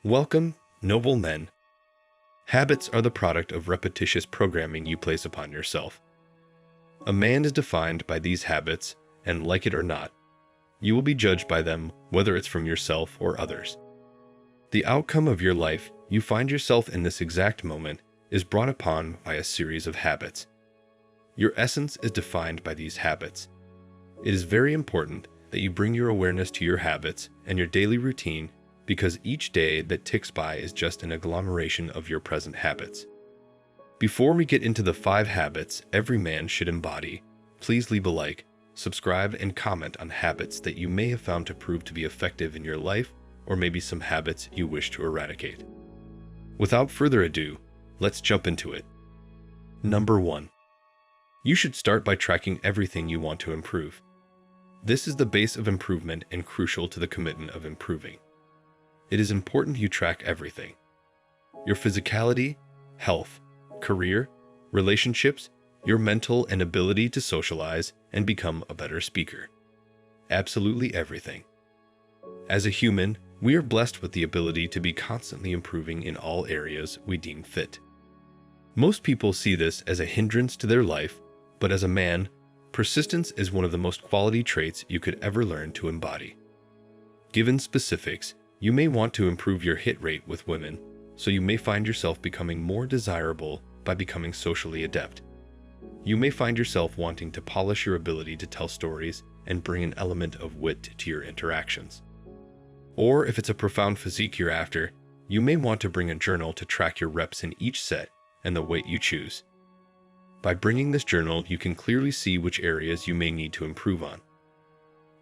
Welcome, noble men. Habits are the product of repetitious programming you place upon yourself. A man is defined by these habits, and like it or not, you will be judged by them, whether it's from yourself or others. The outcome of your life you find yourself in this exact moment is brought upon by a series of habits. Your essence is defined by these habits. It is very important that you bring your awareness to your habits and your daily routine, because each day that ticks by is just an agglomeration of your present habits. Before we get into the 5 habits every man should embody, please leave a like, subscribe, and comment on habits that you may have found to prove to be effective in your life, or maybe some habits you wish to eradicate. Without further ado, let's jump into it. Number 1. You should start by tracking everything you want to improve. This is the base of improvement and crucial to the commitment of improving. It is important you track everything: your physicality, health, career, relationships, your mental and ability to socialize and become a better speaker. Absolutely everything. As a human, we are blessed with the ability to be constantly improving in all areas we deem fit. Most people see this as a hindrance to their life, but as a man, persistence is one of the most quality traits you could ever learn to embody. Given specifics, you may want to improve your hit rate with women, so you may find yourself becoming more desirable by becoming socially adept. You may find yourself wanting to polish your ability to tell stories and bring an element of wit to your interactions. Or if it's a profound physique you're after, you may want to bring a journal to track your reps in each set and the weight you choose. By bringing this journal, you can clearly see which areas you may need to improve on.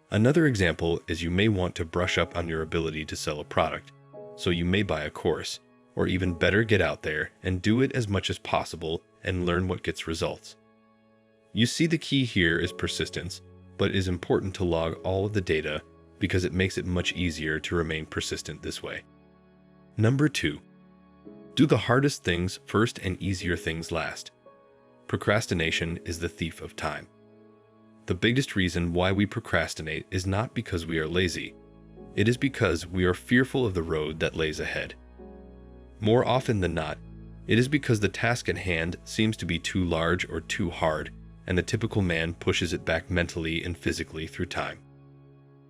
Another example is you may want to brush up on your ability to sell a product, so you may buy a course, or even better, get out there and do it as much as possible and learn what gets results. You see, the key here is persistence, but it is important to log all of the data because it makes it much easier to remain persistent this way. Number 2. Do the hardest things first and easier things last. Procrastination is the thief of time. The biggest reason why we procrastinate is not because we are lazy. It is because we are fearful of the road that lays ahead. More often than not, it is because the task at hand seems to be too large or too hard, and the typical man pushes it back mentally and physically through time.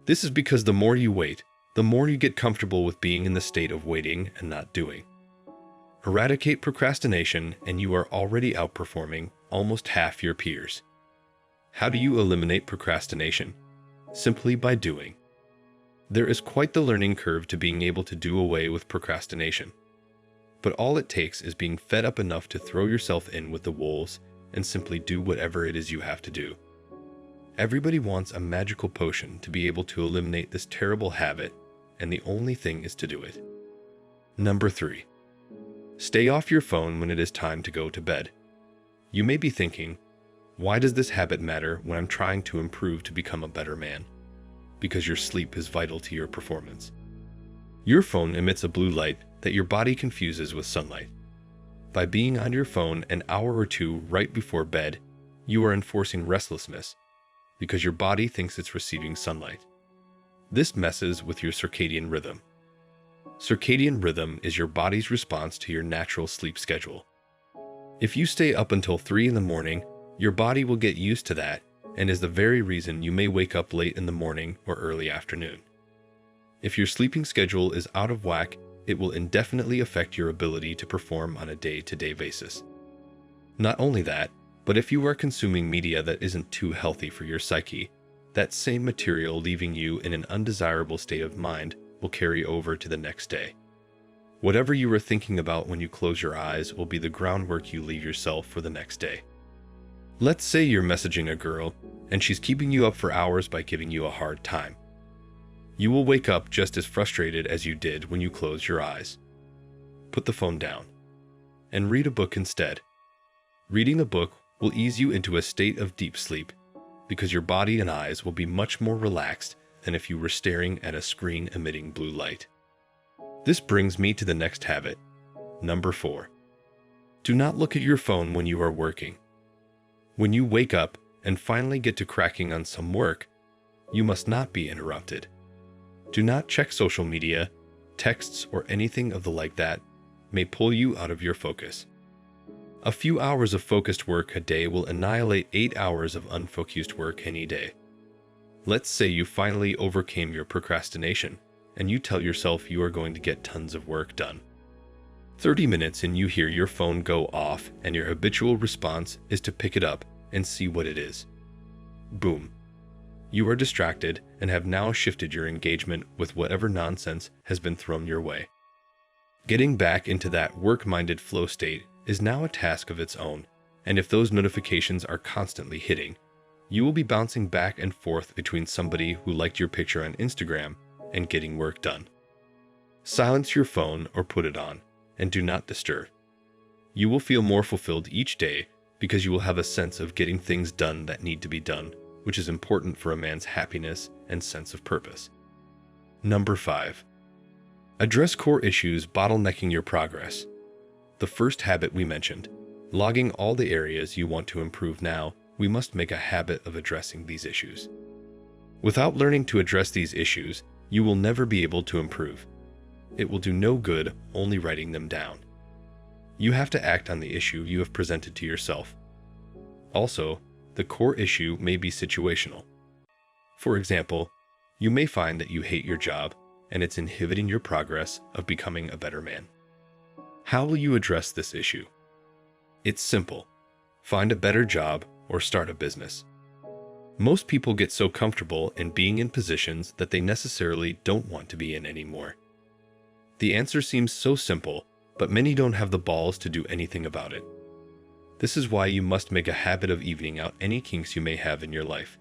This is because the more you wait, the more you get comfortable with being in the state of waiting and not doing. Eradicate procrastination and you are already outperforming almost half your peers. How do you eliminate procrastination? Simply by doing. There is quite the learning curve to being able to do away with procrastination. But all it takes is being fed up enough to throw yourself in with the wolves and simply do whatever it is you have to do. Everybody wants a magical potion to be able to eliminate this terrible habit, and the only thing is to do it. Number 3. Stay off your phone when it is time to go to bed. You may be thinking, why does this habit matter when I'm trying to improve to become a better man? Because your sleep is vital to your performance. Your phone emits a blue light that your body confuses with sunlight. By being on your phone an hour or two right before bed, you are enforcing restlessness because your body thinks it's receiving sunlight. This messes with your circadian rhythm. Circadian rhythm is your body's response to your natural sleep schedule. If you stay up until 3 in the morning, your body will get used to that, and is the very reason you may wake up late in the morning or early afternoon. If your sleeping schedule is out of whack, it will indefinitely affect your ability to perform on a day-to-day basis. Not only that, but if you are consuming media that isn't too healthy for your psyche, that same material leaving you in an undesirable state of mind will carry over to the next day. Whatever you are thinking about when you close your eyes will be the groundwork you leave yourself for the next day. Let's say you're messaging a girl, and she's keeping you up for hours by giving you a hard time. You will wake up just as frustrated as you did when you closed your eyes. Put the phone down and read a book instead. Reading a book will ease you into a state of deep sleep because your body and eyes will be much more relaxed than if you were staring at a screen emitting blue light. This brings me to the next habit. Number 4. Do not look at your phone when you are working. When you wake up and finally get to cracking on some work, you must not be interrupted. Do not check social media, texts, or anything of the like that may pull you out of your focus. A few hours of focused work a day will annihilate 8 hours of unfocused work any day. Let's say you finally overcame your procrastination, and you tell yourself you are going to get tons of work done. 30 minutes and you hear your phone go off, and your habitual response is to pick it up and see what it is. Boom. You are distracted and have now shifted your engagement with whatever nonsense has been thrown your way. Getting back into that work-minded flow state is now a task of its own, and if those notifications are constantly hitting, you will be bouncing back and forth between somebody who liked your picture on Instagram and getting work done. Silence your phone or put it on, and do not disturb. You will feel more fulfilled each day because you will have a sense of getting things done that need to be done, which is important for a man's happiness and sense of purpose. Number 5. Address core issues bottlenecking your progress. The first habit we mentioned, logging all the areas you want to improve. Now, we must make a habit of addressing these issues. Without learning to address these issues, you will never be able to improve. It will do no good only writing them down. You have to act on the issue you have presented to yourself. Also, the core issue may be situational. For example, you may find that you hate your job and it's inhibiting your progress of becoming a better man. How will you address this issue? It's simple. Find a better job or start a business. Most people get so comfortable in being in positions that they necessarily don't want to be in anymore. The answer seems so simple, but many don't have the balls to do anything about it. This is why you must make a habit of evening out any kinks you may have in your life.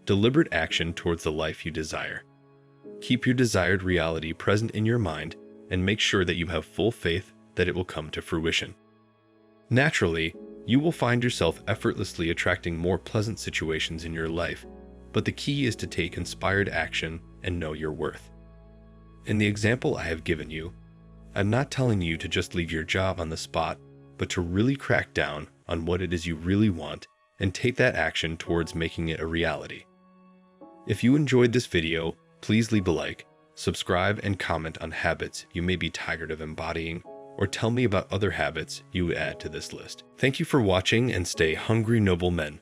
Deliberate action towards the life you desire. Keep your desired reality present in your mind and make sure that you have full faith that it will come to fruition. Naturally, you will find yourself effortlessly attracting more pleasant situations in your life, but the key is to take inspired action and know your worth. In the example I have given you, I'm not telling you to just leave your job on the spot, but to really crack down on what it is you really want and take that action towards making it a reality. If you enjoyed this video, please leave a like, subscribe, and comment on habits you may be tired of embodying, or tell me about other habits you would add to this list. Thank you for watching, and stay hungry, noble men.